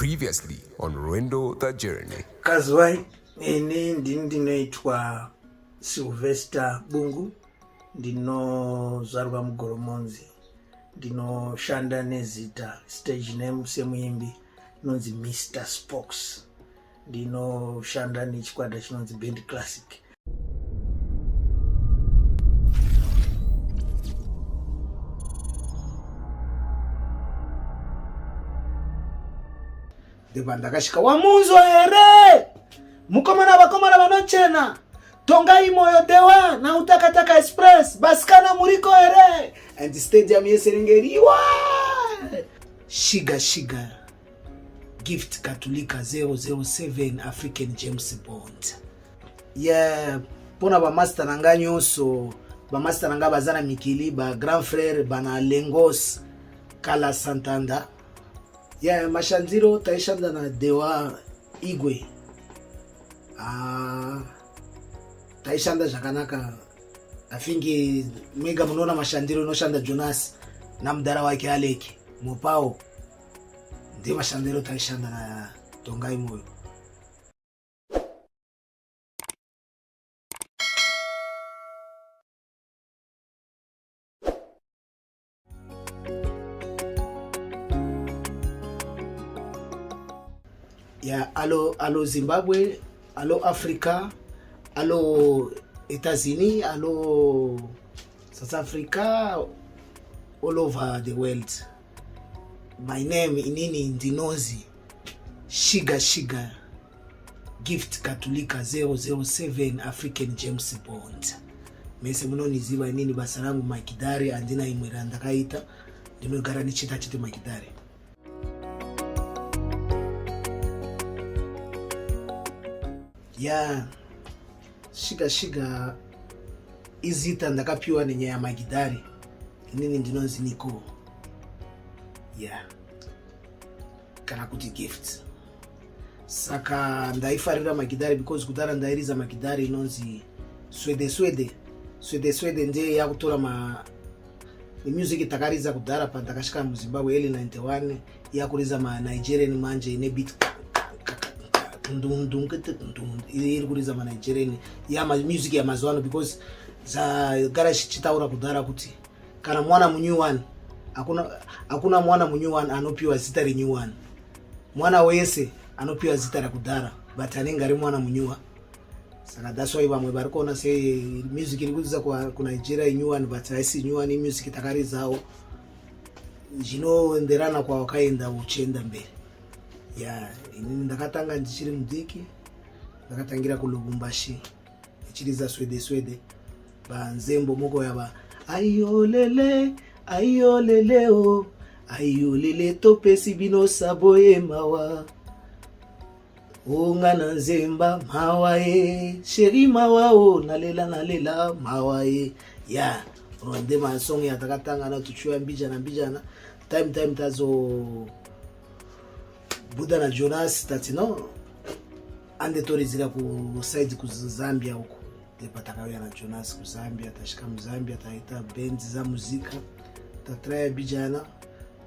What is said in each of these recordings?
Previously on Rwendo the Journey. Kazwai, ndinoitwa Sylvester Bungu, ndinozvarwa muGoromonzi, ndinoshanda nezita stage name semuimbi inonzi Mr. Spokes, ndinoshanda nechikwata chinonzi Band Classic. Ndakasvika wamunzwa here mukomana vakomana vanochena tongai moyo dewa na utakataka express basikana muriko here and stadium yeserengeriwa shiga gift katolika 007 African James Bond. Pona ba master nanga nyonso ba master nanga bazana mikili ba grand frère bana Lengos Kala Santanda. Mashanziro taishanda na Dewa Igwe. Taishanda zvakanaka. Afingi mega munona mashandiro no shanda Jonas na mdara wake Aleki Mopao. Ndi mashandiro taishanda na Tongai Moyo. Allo Zimbabwe, allo Africa, allo États-Unis, allo South Africa, all over the world. My name inini ndinozi Shiga gift katolika 007 African James Bond. Mese munoniziva inini basa rangu Makidari andina imwera ndakaita ndinogara nichita chete Makidari. Shiga izita ndakapiwa nenyaya ya Makidari inini ndinonzi Niko. Kana kuti gift. Saka ndaifarira Makidari because kudara ndairiza Makidari inonzi Swede ndiye yakutora music takariza kudara pa ndakashika mu Zimbabwe early 91 yakuriza ma Nigerian manje ine beat iri kuriza ma Nigerian ya music ya mazwano because za garage chitaura kudara kuti kana mwana mu new one hakuna mwana mu new one anopiwa zita re new one. Mwana wese anopiwa zita ra kudara but anenge ari mwana munyuwa. Saka that's why vamwe vari kuona se music iri kudziza ku Nigeria new one but haisi new one music takarizawo zvinoenderana kwa wakaenda uchenda mberi. Inini ndakatanga ndichiri mudiki, ndakatangira ku Lubumbashi ichiriza Swede banzembo moko yaba ayolele o ayolele topesi bino saboye mawa ongana nzemba mawa ye sheri mawa o nalela mawa ye ronde masong ya takatanga na tuchua mbijana time tazo Buda na Jonas tatino ande torizira ku side ku Zambia huko depatakawia na Jonas ku Zambia tashika mu Zambia taita band za muzika tatraya bijana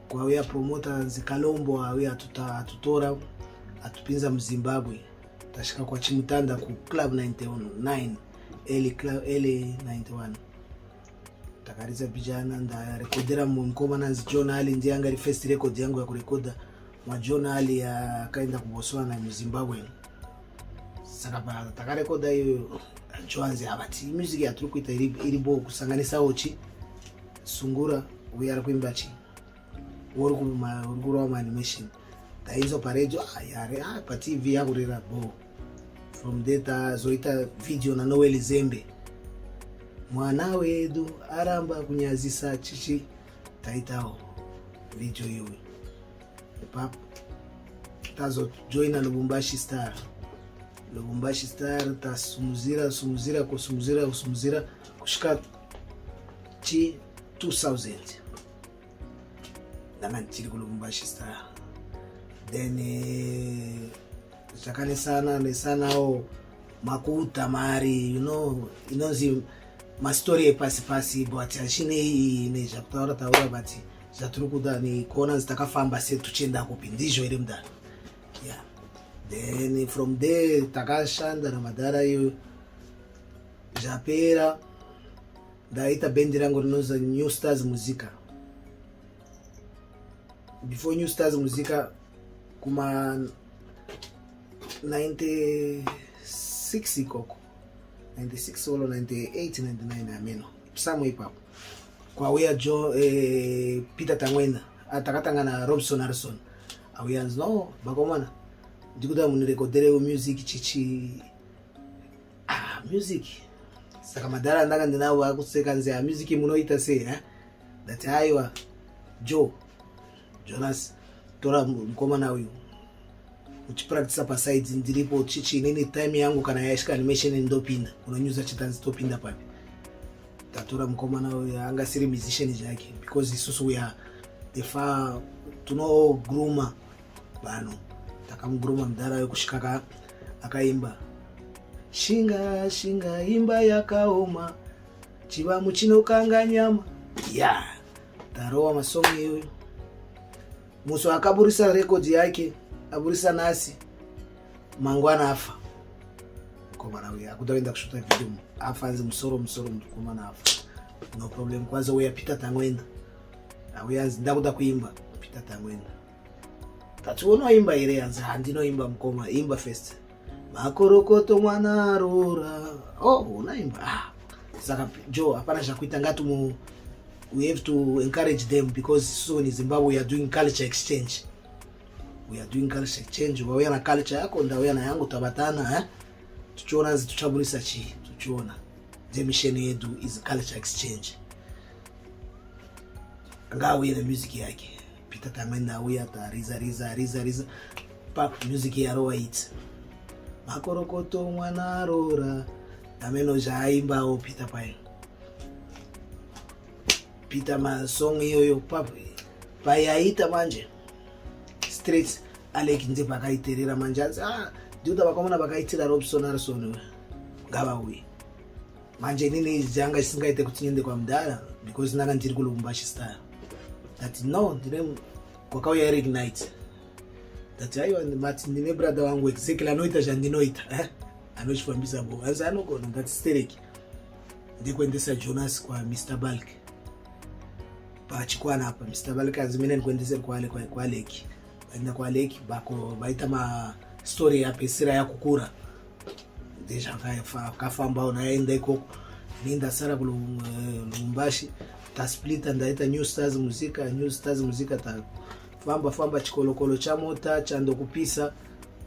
kwa wea promoter Nzikalombo awea atutora atupinza mu Zimbabwe tashika kwa Chimutanda ku Club 99 early 91 takariza bijana nda rekodera mu Nkoma na John Ali ndiye anga first record yangu ya kurekoda majonali ya kaenda ku Botswana mu Zimbabwe. Saka ba takarekoda iyo Joanze abati music ya turi kuita iri bo kusanganisa ochi sungura uyara kwimbachi wori ku nguru wa animation taizo parejo yare pa TV ya kurira bo from data zoita video na Noel Zembe mwana wedu aramba kunyazisa chichi taitao video hiyo pap tazo joina Lubumbashi Star tasumuzira kushika chi 2000 dama ntiri ku Lubumbashi Star then chakane sana o makuta mari inozi ma story pasi but ashine ne chapter taura bati zaturukuda ni kona zitakafamba se tuchenda kupindizho iri mdana yeah. Then from there takashanda na madhara iyo zvapera ndaita bendi rangu rinozi New Stars Muzika. Before New Stars Muzika kuma 96 ikoko 96 or 98 99 ameno somewhere ipapo kwauya Peter Tangwenda atakatanga na Robson Harrison auyanzi no bakomana ndikuda munirekodere music chichi music saka madhara ndanga ndinawo akuseka nze music munoita sei ndati aiwa Jonas tora mkomana uyu uchipractice pa sides ndiripo chichi nini time yangu kana yashika animation ndopinda unonyuza chitanzi topinda papi tatora mkomana uyu anga siri musician yake because isusu we are the far to know groomer bano takamgruma mdara yokushikaka akaimba shinga shinga imba yakaoma chiva muchino kanga nyama tarowa masongi yoyo muso akaburisa record yake aburisa nasi mangwana afa komana uya kutaenda kushuta video afanze musoro komana afa no problem kwanza uya Peter Tangwenda auyanzi ndakuda kuimba Peter Tangwenda tatuona imba ire yanzi handinoimba mkoma imba first makorokoto mwana arora unaimba saka hapana chakuita ngatu we have to encourage them because soon in Zimbabwe we are doing culture exchange. Wauya na culture yako ndauya na yangu tabatana tuchiona tuchaburisa tuchiona the mission yetu is culture exchange. Ngauya na music yake Peter Tangwenda auya ta riza pop music ya rowa it makorokoto mwana arora ameno jaimba o Peter pai Peter ma song yoyo pop payaita manje streets Alec nje bakaiterera manjanzi ndiuda bakamona bakaitira Robson Harrison ngaba uyi manje nini janga isingaite kuti nyende kwa mdara because nanga ndiri kulumbashi style that no ndire kwakauya Eric Knight that ayo mati ndine brother wangu exactly anoita jandinoita anochifambisa bo anza anogona that sterek ndikuendesa Jonas kwa Mr Bulk pachikwana hapa Mr Bulk azimene ndikuendesa kwa Alec baina kwa Alec bako baita ma story ya pesira ya kukura deja kafamba unaenda iko ninda sara kulumbashi ta split ndaita New Stars Muzika ta famba chikolokolo cha mota chando kupisa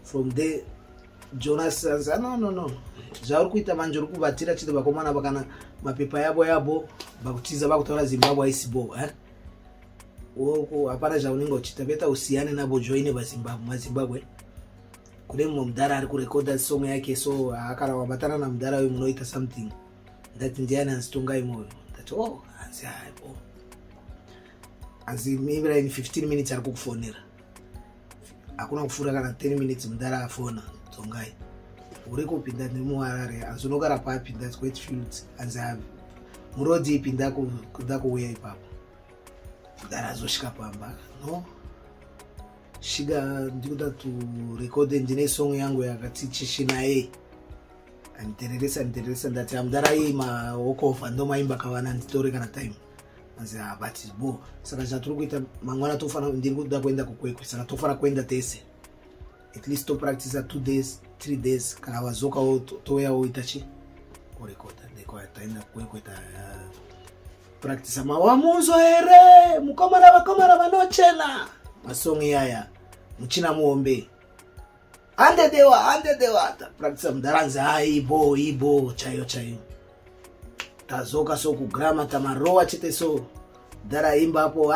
from there Jonas says no zauri kuita manjoro kubatira chito bakomana bakana mapepa yabo bakutiza bakutora Zimbabwe isibo woko hapana jauningo chitabeta usiane nabo joine Zimbabwe kule mdara ari kurekoda song yake so akara wabatana na mdara wewe mnoita something that ndiana nstonga imoyo that anzi hapo anzi mibra in 15 minutes ari kukufonera hakuna kufura kana 10 minutes mdara afona tongai uri kupinda ndimo arare azonogara papi that's quite fields anzi hapo murodi ipinda kudako uya ipapo mdara azoshika pamba no shiga ndikuda tu record ndine song yangu yakati chishinae anitereresa ndati amdara hii ma wokofa ndo maimba kawana nditori kana time anzi but bo saka jaturu kuita mangwana tofana ndikuda kwenda kukwekwe saka tofana kwenda tese at least to practice 2 days 3 days kana wazoka toya oitachi ko record ndiko ataenda kukwekwe ta practice mawamuzo ere mukomara vanochena masongi yaya muchina muombe ande dewa ta practice mdaranza ibo chayo tazoka so ku grama tamaroa chite so dara imba hapo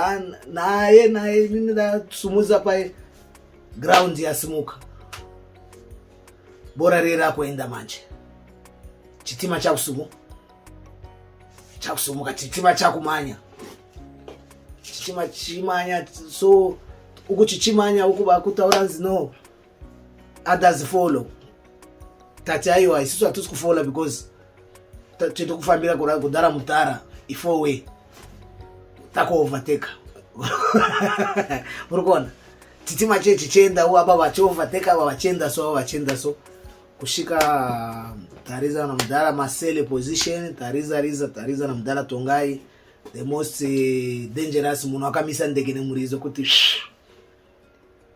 naye nini da sumuza pa ground ya smuka bora rera kuenda manje chitima cha kusumu chakusumuka chitima chakumanya chitima chimanya so ukuchichimanya ukuba kutauranzi no others follow tati ayo isusu atusi kufollow because cheto kufambira kudara mutara ifo we tako overtake urukona titima chechi chenda aba bachova teka aba bachenda so kushika tariza na mdala Masele position tariza na mdala Tongai the most dangerous muno akamisa ndege ne murizo kuti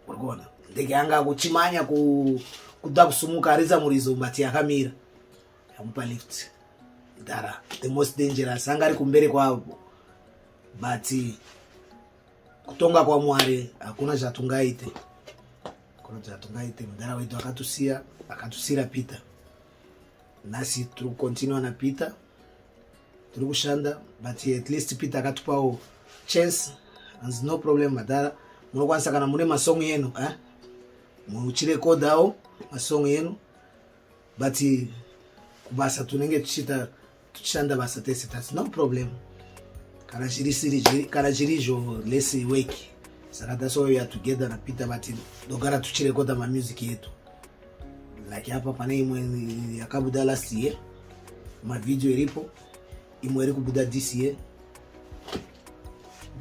urgona ndege anga kuchimanya kuda kusumuka ariza murizo mbati akamira yamupa lift dara the most dangerous anga ari kumbere kwabo but kutonga kwa Mwari hakuna cha Tungaite. Kuna cha Tungaite mdara wetu akatusira Peter. Nasi tu continue na Peter. Turukushanda but at least Peter akatupa chance and no problem madara. Muno kwanza kana mune masong yenu muchire koda ao masong yenu but kubasa tunenge tuchanda basa test that's no problem. Kana jirijo lesi weki sakata so ya together na Peter but dogara tuchire koda ma music yetu like hapa pane imwe yakabuda last year ma video ilipo imwe iri kubuda this year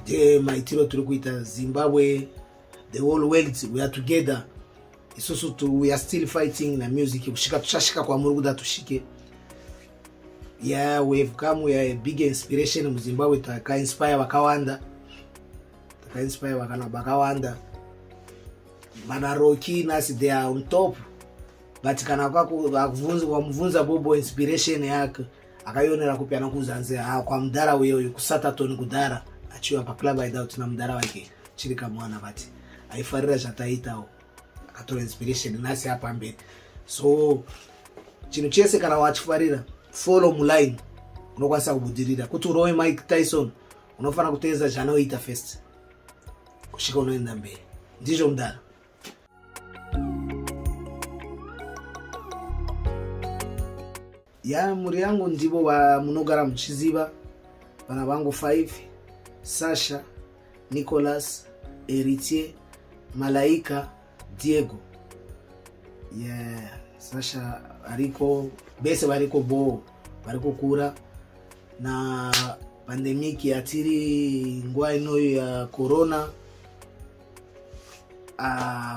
de maitiro tulikuita Zimbabwe the whole world we are together isusu we are still fighting na music kushika tushashika kwa muruguda tushike. Yeah, we've come, we are a big inspiration in Zimbabwe to inspire wakawanda. To inspire wakawanda. Manaroki nasi they are on top. But kana kwa mvunza bobo inspiration yake. Akayonera kupiana kuzanzea kwa mdara wewe kusata toni kudara. Achiwa pa club hideout na mdara wake. Chirika mwana bati. Aifarira chataita o. Akatoa inspiration nasi hapa mbele. So chino chese kana wachifarira. Follow muline unokwasa kubudirira kuti urowe Mike Tyson unofana kuteza chanoita first kushika unoenda mbele ndicho mdara. Ya muri yangu ndibo wa munogara mchiziba bana bangu 5 Sasha, Nicholas, Eritier, Malaika, Diego. Yeah, Sasha ariko bese bariko bariko kura na pandemiki atiri ngwa ino ya corona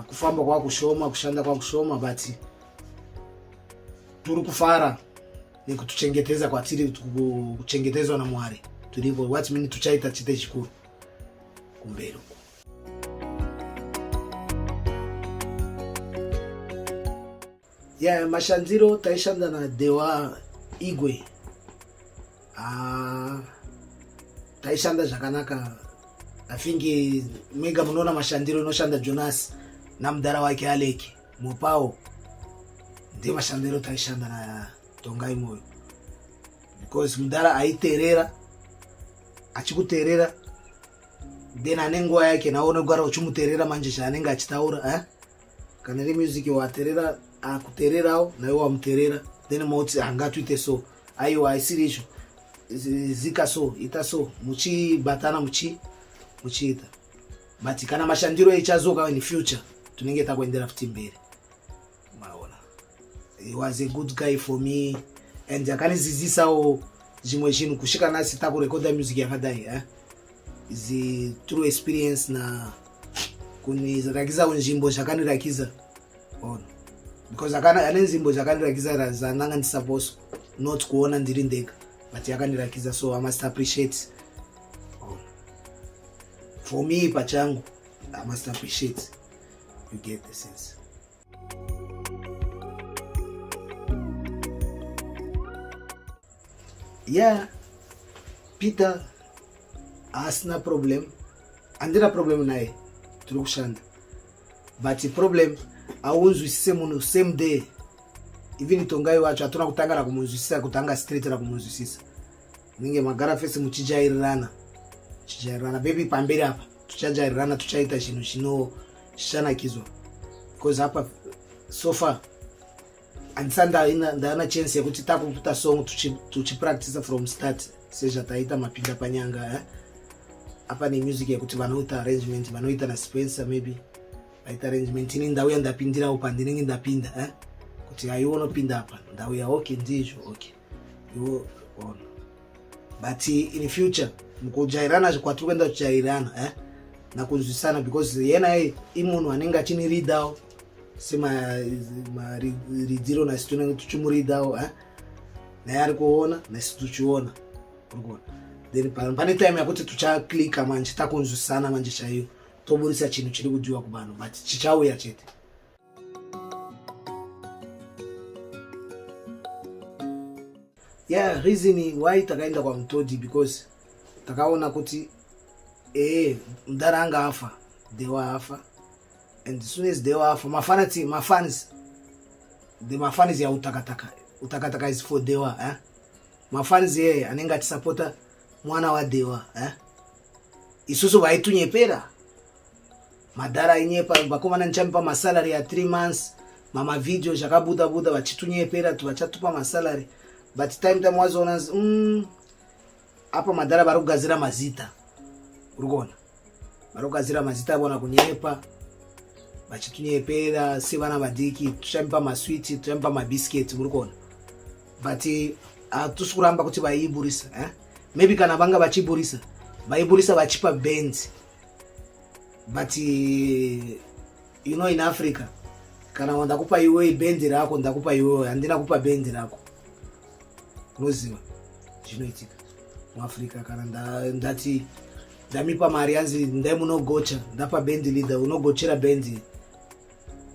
kufamba kwa kushanda kwa kushoma but turi kufara ni kutuchengeteza kwa atiri kuchengetezwa na Mwari tulipo what mean tuchaita chite chikuru kumbero. Ya mashanziro taishanda na Dewa Igwe taishanda zvakanaka afingi mega munona mashandiro inoshanda Jonas na mdara wake Aleki Mopao ndi mashandiro taishanda na Tongai moyo because mdara aiterera achikuterera then anengwa yake naone gwara uchumuterera manje chanenga achitaura kana ri music waterera akutererao nayo wamuterera then mauti angatuite so ayo aisirisho zika so ita so muchi batana muchiita but kana mashandiro echazoka in future tunenge takwendera futi mbere maona. He was a good guy for me and akanizizisa jimwe chinu kushika nasi takurekoda music yakadai is a true experience na kunirakiza unjimbo chakanirakiza ona because anenzimbo chakanirakiza zananga ndisaposo not kuona ndiri ndeka but yakanirakiza so I must appreciate for me pachangu I must appreciate. You get the sense. Yeah, Peter asina problem andira problem naye turikushanda but the problem awunzwisise munhu same day even Tongai wacho atona kutangana kumunzwisisa kutanga straight ra kumunzwisisa ninge magara face muchijairirana baby pamberi hapa tuchajairirana tuchaita chinhu chino shanakizwa because hapa so far andisanda ndana chance yekuti takuputa song tuchi practice from start seja taita mapinda panyanga hapa ni music yekuti vanoita arrangement vanoita na Spencer maybe aita arrangement ni ndauya ndapindira upande ningi ndapinda kuti aiona pinda hapa ndauya okay ndicho okay you on but in future mkujairana kwa tukwenda tujairana na kunzwisana because yena imunhu anenge achiniridawo semaridziro nasi tunenge tuchimuridawo naye ari kuona nasi tuchiona. Then pane time yakuti tuchaklika manje takunzwisana manje chaiyo toburisa chinhu chiri kudiwa kuvanhu but chichauya chete. Yeah, reason why takaenda kwa Mutodi because takaona kuti Mudara anga afa, Dewa afa, and as soon as Dewa afa, the fans ya utakataka is for Dewa, mafans yeye anenga tisapota mwana wa Dewa, isusu vaitunyepera madhara inyepa vakomana nchampa masalary ya 3 months mama video zvakabuda vachitunyepera vachatupa masalary but time wazoona apa madhara vari kugadzira mazita, urikuona vari kugadzira mazita avona kunyepa vachitunyepera sevana vadiki tuchamipa maswiti tuchamipa mabiscuit, urikuona but hatusi kuramba kuti vaiburisa maybe kana vanga vachiburisa vaiburisa vachipa bands but you know in Africa kana ndakupa iwe band rako ndakupa iwe handina kupa band rako unoziva zvinoitika muAfrica kana ndati ndamipa mari yanzi ndai munogocha ndapa band leader unogochera band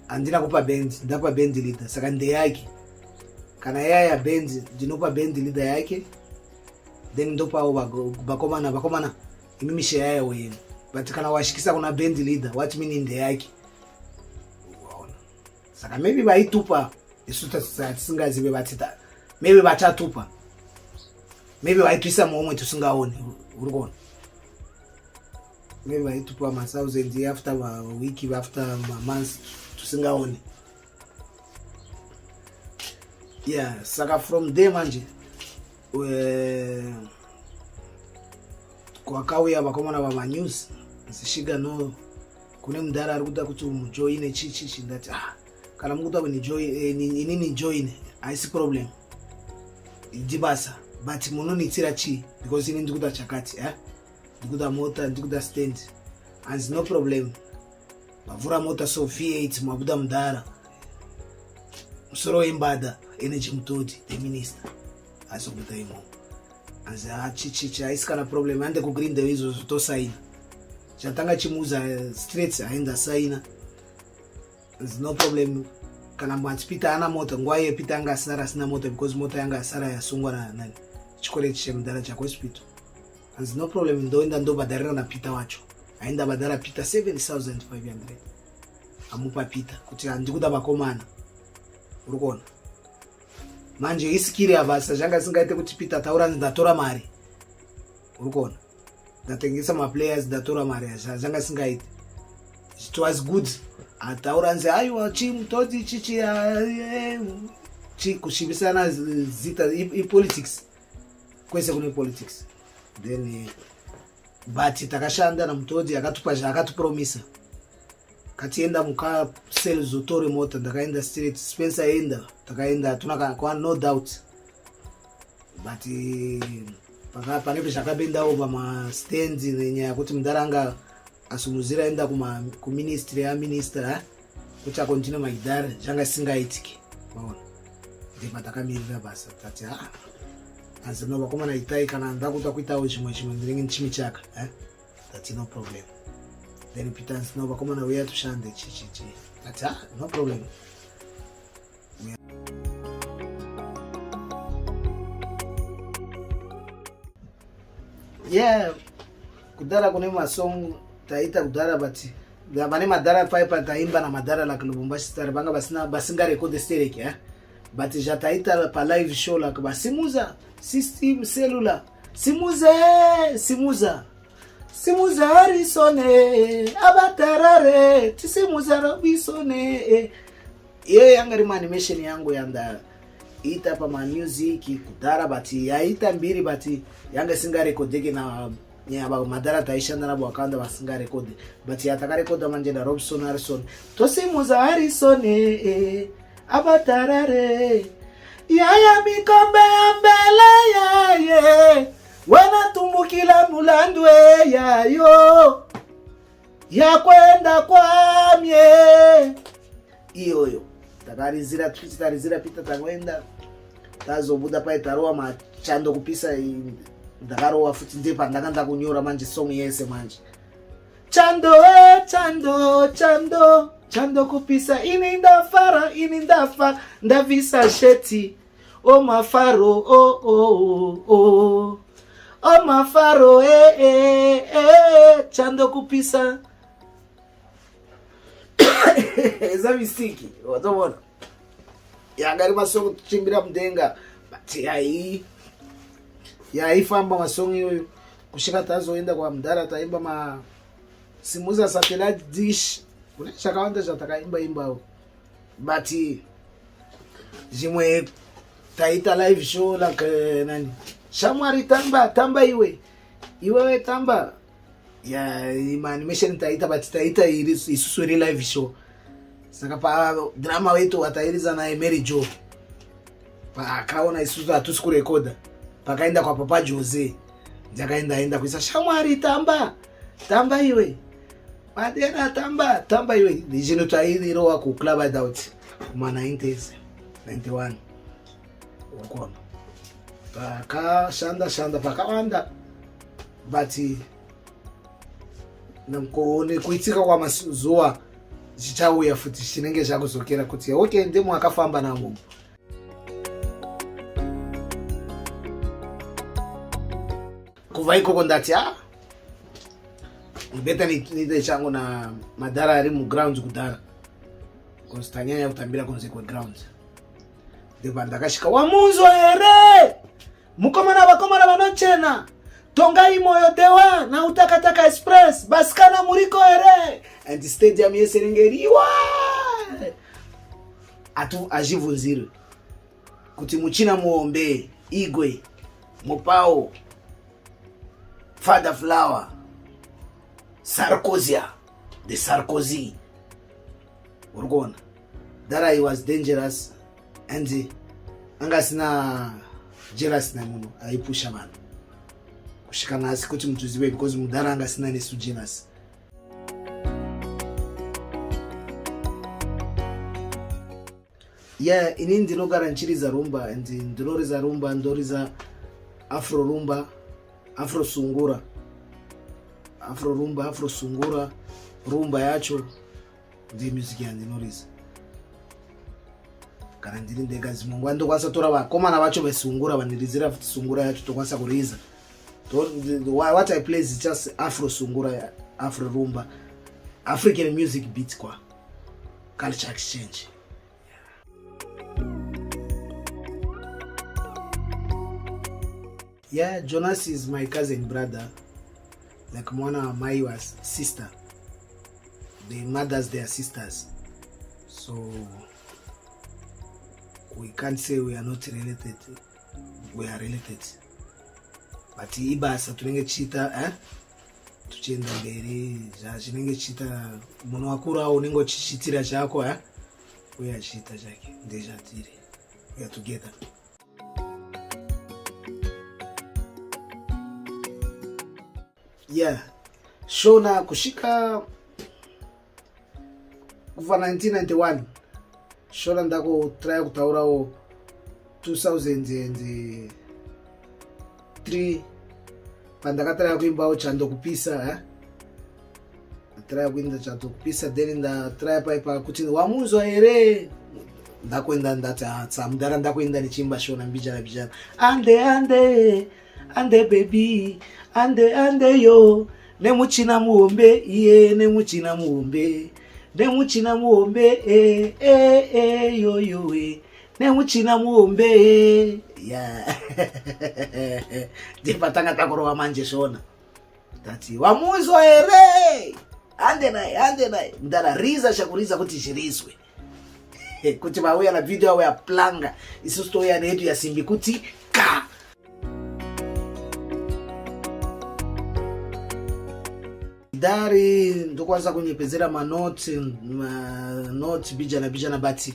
handina kupa band ndapa band leader saka ndeyake kana yaya band ndinopa band leader yake then ndopawo vakomana imi mishe yaya wenu but kana washikisa kuna band leader what mean ndeyake saka maybe vaitupa isu tisingazive vatita maybe vachatupa maybe vaituisa momwe tusingaoni, urikuona maybe vaitupa ma1000 after a week after a month tusingaoni. Yeah, saka from there manje kwakauya vakomana vamanews zishiga no kune Mudara ari kuda kuti mujoine chichi ndati kana mukuda inini join haisi problem idibasa but munonitsira chi because ini ndikuda chakati ndikuda mota ndikuda stand and no problem mavhura mota so V8 mabuda Mudara musoro wembada energy Mutodi the minister asokuta imo anzi chichi haisi kana problem ande kugreen the izvo tosaina chatanga chimuza straight aenda saina no problem kana mwatipita ana mota nguva yepita anga asara sina mota because mota yanga asara yasungwa na chikore chemudara cha hospital and no problem ndoenda ndobhadharira na Peter wacho aenda badhara Peter 7500 amupa Peter kuti handikuda vakomana, urikuona manje isikiri avasa zvanga singaite kuti Peter taura ndatora mari, urikuona ndatengesa maplayers ndatora mari zvanga singaite it was good ataura nze aiwa Mutodi chichi kushivisana zita politics kwese kune politics then but takashanda na Mutodi akatupa zvakatupromisa katienda muka sales zotore mota ndakaenda straight Spencer enda takaenda tunaka kwa no doubt but pane zvakabenda over ma stands nenyaya kuti Mudara anga asumuzira enda ku ministry ya minister kuti akontinue maidhara zvanga singaitiki maona ndipo takamirira basa tati azino vakomana itai kana ndakuta kuitawo chimwe ndinenge nchimi chaka that's no problem. Then Peter no vakomana uya tushande chichi tati no problem. Yeah, kudara kune masong taita kudara but vane Madhara pipe taimba na Madhara la Lubumbashi Star banga basinga record stereke but jataita pa live show la basimuza system cellular simuza harisone abatarare tisimuza robisone yanga rima animation yangu yanda ita pa ma music kudara but yaita mbiri but yanga singa recordeke na nyaba Madhara taishanda nabo akanda basinga record but yataka record manje na Robson Harrison tosimuza harisone abatarare yaya mikombe ambele yaye wana tumbukila mulandwe yayo ya kwenda kwamye iyo takarizira pita takwenda tazobuda pai tarowa machando kupisa ndakarowa futi ndepa ndakanda kunyora manje song yese manje chando kupisa ini ndafa ndavisa sheti o mafaro o mafaro chando kupisa eza mistiki watobona yagari masongo tuchimbira mudenga but yaifamba masongo iyoyo kusvika tazoenda kwa mudhara taimba simuza satellite dish kune chakawanda zvatakaimba imbawo but zvimwe taita live show like nani shamwari tamba iwewe tamba ya animation taita but taita isusu iri live show saka pa drama wetu watairiza na Mary Jo akaona isusu hatusi kurekoda pakaenda kwa Papa Jose ndakaenda kuisa shamwari tamba iwe madena tamba iwe ndizino tairirowa ku Club Adult kuma 90s 91 ukona pakashanda pakawanda but namkuone kuitika kwa mazuwa chichauya futi chinenge zvakuzokera kuti okay ndimo akafamba nangu kuva ikoko ndati beta niite changu na madhara ari mugrounds kudhara because tanyanya kutambira kunze kweground ndipo ndakashika wamunzwa here mukomana vanochena tongai moyo dewa na utakataka express basikana muriko here and stadium yeserengeriwa atu azhivunzire kuti muchina muombe Igwe Mupao Father Flower Sarkozia the Sarkozy urgona that I was dangerous and angasina jealous na munhu aipusha vanhu kusvika nhasi kuti mutuzive because mudhara angasina nesu jealous ini ndinogara nchiriza rumba and ndinoriza rumba ndoriza afro rumba afro sungura rumba yacho ndi music yandinoriza kana ndiri ndega zimungu andokwanisa tora vakomana vacho vesungura vandirizira futi sungura yacho tokwanisa kuriza what I play is just afro sungura afro rumba African music beats kwa culture exchange. Yeah, Jonas is my cousin brother. Like Mwana Mai was sister. The mothers, they are sisters. So we can't say we are not related. We are related. But ibasa tunenge chita tuchenda mberi zvinenge chita munhu wakuru au unenge uchichitira chako we achita chake ndezvatiri. We are together. Yeah, shona kushika kuva 1991 shona ndako try kutaurawo 2003 pandakatara kuimbawo chando kupisa try kuinda chando kupisa then ndatry paipa kuti wamunzwa here ndakwenda ndati tsamudara ndakwenda nichimba shona mbijana ande baby ande yo nemuchina muombe iye nemuchina muombe yo nemuchina muombe yeah ndipatanga takurova manje shona tati wamunzwa here ande naye ndariza shakuriza kuti chirizwe kuti vauya na video yavo yaplanga isusu touya neyetu yasimbi kuti ka dari ndokwanisa kunyepedzera manoti bijana but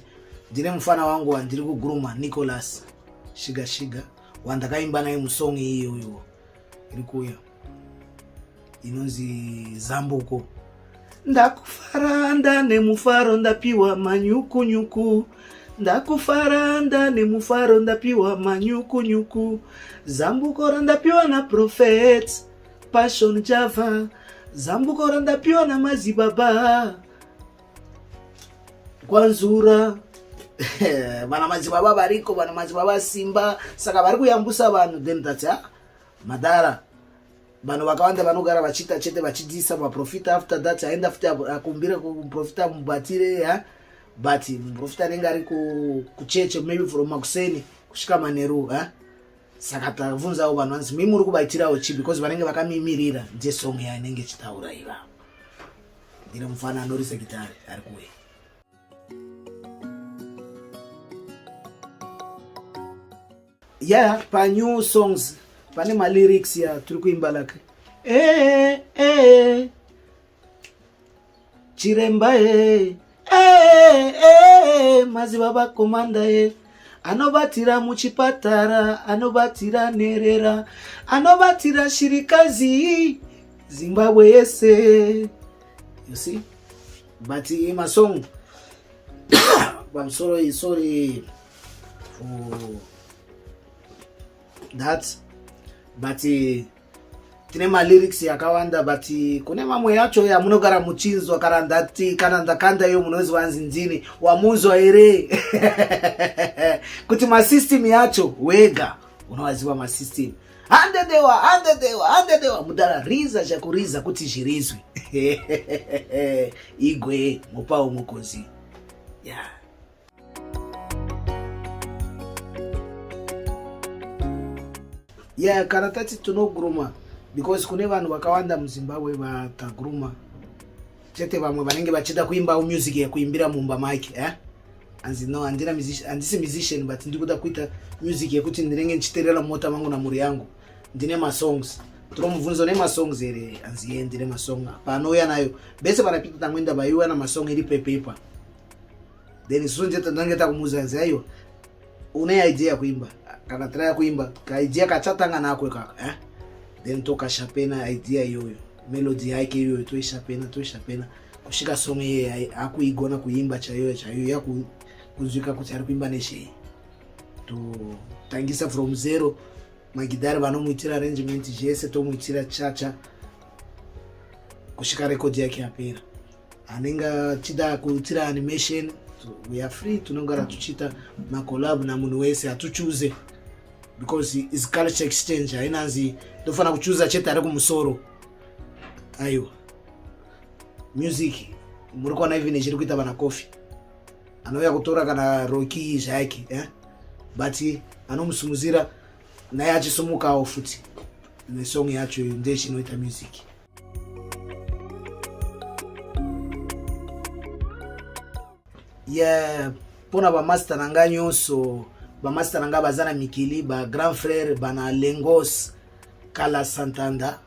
ndine mufana wangu wandiri kuguruma Nicholas shiga wandakaimba naye musongi iyoyo iri kuya inonzi Zambuko ndakufaranda nemufaro ndapiwa manyukunyuku, ndakufaranda nemufaro ndapiwa manyukunyuku, zambuko randapiwa na Prophet Passion Java, zambuko randapiwa na Mazibaba Gwanzura. Bana Mazibaba bariko, bana Mazibaba Simba, saka bari kuyambusa vanhu. Then that's madara vanhu vakawanda vanogara vachita chete vachidisa maprofita. After that aenda akumbire kuprofita mubatire but muprofita anenge ari kucheche maybe from makuseni kusvika manheru saka tabvunzawo vanhu vanzi mimi muri kubaitirawo chi, because vanenge vakamimirira ndesong yainenge ichitaura iva. Ndine mufanano uri sekitari ari kuwe. Yeah, pa new songs pane ma lyrics ya turi kuimba like Chiremba Mazibaba komanda anobatira muchipatara, anobatira nerera, anobatira shirikazi Zimbabwe yese. You see? But in my song I'm sorry for that, but tine ma lyrics yakawanda, but kune mamwe yacho ya munogara muchinzwa kana ndati kana ndakanda yo munozi wanzi ndini wamuzwa ere kuti ma system yacho wega unowaziwa ma system handedewa mudara riza chakuriza kuti zvirizwi igwe mupawo mukozi. Yeah. Yeah, kana tati tunoguruma because kune vanhu vakawanda muZimbabwe vataguruma chete, vamwe vanenge vachida kuimba music yekuimbira mumba make anzi no handisi musician but ndikuda kuita music yekuti ndinenge ndichiterera mota mangu na muri yangu. Ndine ma songs turomubvunzo ne ma songs ere anzi ndine ma song panouya nayo bese vanapita tamwenda vaiwa na ma song iri paper. Then sunjeta ndenge takumuza anzi ayo une idea kuimba kana try kuimba ka idea kachatanga nako kaka then toka shapena idea yoyo melody yake yoyo toishapena kushika song yeye akuigona kuimba chayo yaku kuzwika kuti ari kuimba neshe to tangisa from zero. Magidari vanomuitira arrangement jese tomuitira chacha kushika record yake yapera. Anenga chida kuitira animation we are free, tunongara tuchita na collab na munhu wese atuchuze because is culture exchange. Hainanzi ndofana kuchuza chete ari kumusoro. Aiwa music muri kuona even ichiri kuita vana coffee anouya kutora kana roki zvake but anomusumuzira naye achisumukawo futi nesong yacho ndechinoita music. Yeah, pona bamaster nanga nyonso, bamaster nanga bazana Mikili, ba grand frère bana Lengos Kala Santanda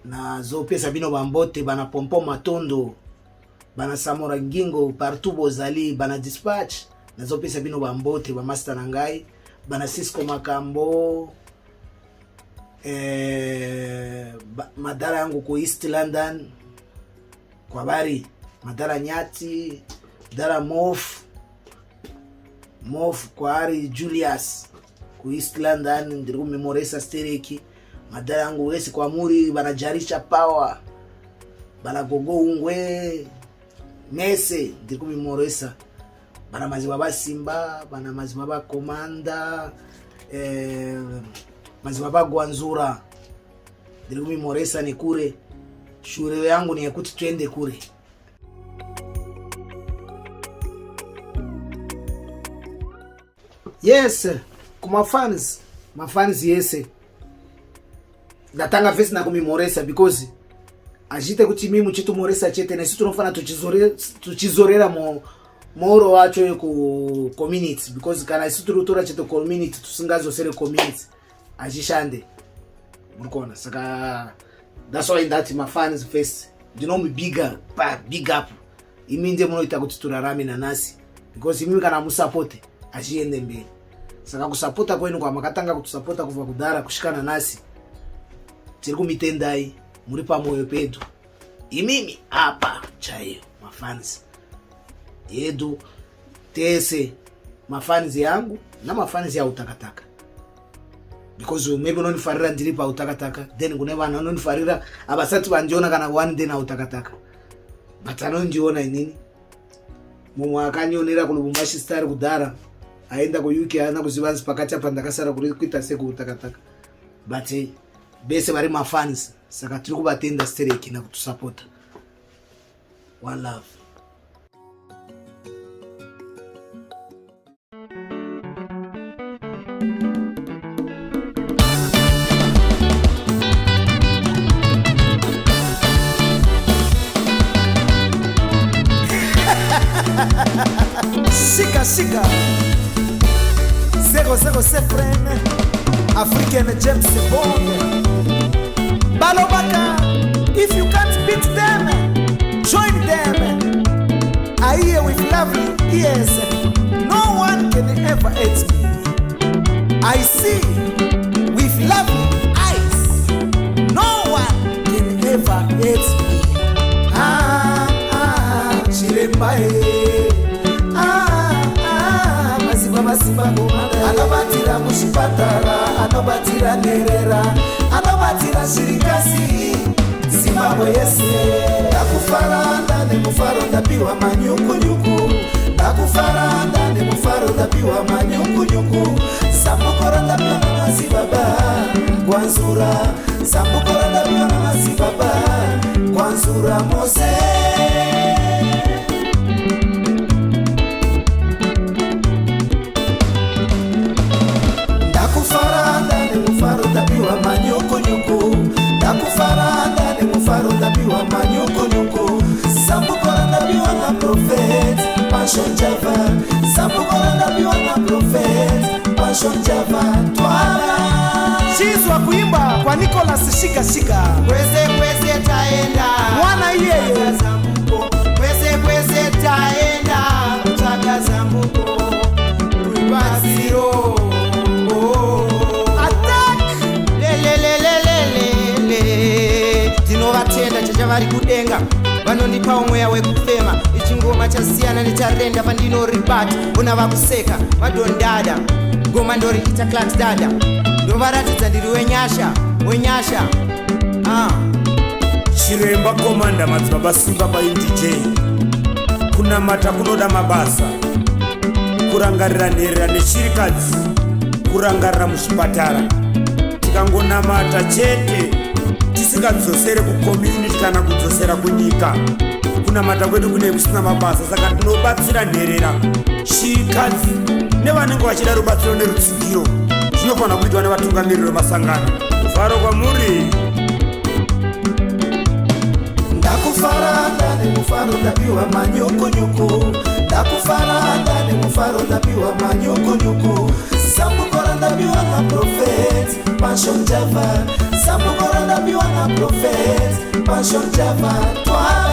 na zopesa bino bambote bana Pompo Matondo bana Samora Ngingo partout bozali bana Dispatch na zopesa bino bambote bamaster nangai bana Cisco Makambo madara yangu ku East London kwa bari madara Nyati dara Mof kwa ari Julius ku East London ndiri kumemoresa stereki madara yangu wese kwa muri bana Jarisha Power bana Gogo Ungwe Mese ndiri kumemoresa bana Mazibaba Simba bana Mazibaba Komanda Mazibaba Gwanzura ndiri kumemoresa ni kure shure yangu ni yakuti twende kure. Yes, kuma fans yese ndatanga vesi na kumimoresa because ajite kuti mimi muchitumoresa chete nesu tunofana tuchizorera moro wacho ku community because kana isu turutora chete community tusingazosere community ajishande murikona. Saka that's why that my fans first big up imi ndiye munoita kuti turarame nanasi because imi kana musupport achiende mbele. Saka kusapota kwenu kwa makatanga kutusapota kuva kudara kushikana nasi tiri kumitendai muri pamoyo pedu imimi hapa chaiyo mafans yedu tese mafans yangu na mafans ya utakataka because maybe unonifarira ndiri pa utakataka then kune vanhu vanonifarira abasati vandiona kana one day na utakataka but anondiona inini mumwe akanyonera kuno Lubumbashi Star kudhara aenda ku UK ana kuzivanzi pakati apa ndakasara kuri kuita seku utakataka but bese vari mafans saka tiri kuvatenda stereki na kutusapota. One love. Shika 007 African James Bond Balobaka. If you can't beat them, join them. I hear with lovely ears. No one can ever hate me. I see with lovely eyes. No one can ever hate me. Chirembae. Masiba kumada. Anobatira mushipatara, anobatira nerera, anobatira shirikasi. Zimbabwe yese. Nakufaranda ne mufaro ndapiwa manyuku. Nakufaranda ne mufaro ndapiwa manyuku. Sambukora ndapiwa na mazibaba. Kwanzura. Sambukora ndapiwa na mazibaba. Kwanzura mose. Nakufaranda ne mufaro ndapiwa manyuku. Nakufaranda ne mufaro ndapiwa manyuku. Sambukora ndapiwa na prophet Passion Java. Sambukora ndapiwa na prophet Passion Java. Twala chizwa kuimba kwa Nicholas Shika kweze taenda mwana yeye kweze taenda kutagaza mbuko rubaziro ndinovatenda chachavari kudenga vanonipa umweya wekufema ichingoma chasiyana necharenda pandinoribata una vakuseka madondada ngoma ndoriita clat dada ndovaratidza ndiri wenyasha Chiremba komanda madzibaba simba pa DJ. Kunamata kunoda mabasa, kurangarira nherera neshirikadzi, kurangarira muchipatara. Tikangonamata chete tisingadzosere kucommunity kana kudzosera kunyika. Kunamata kwedu kune kusina mabasa, saka tinobatsira nherera, shirikadzi nevanenge vachida rubatsiro nerutsigiro. Zvinofanira kuitwa nevatungamiriri vemasangano. Faro kwamuri. Nakufaranda ne mufaro ndapiwa manyuku. Nakufaranda ne mufaro ndapiwa manyuku. Sambukora ndapiwa na prophet Passion Java. Sambukora ndapiwa na prophet Passion Java. Twala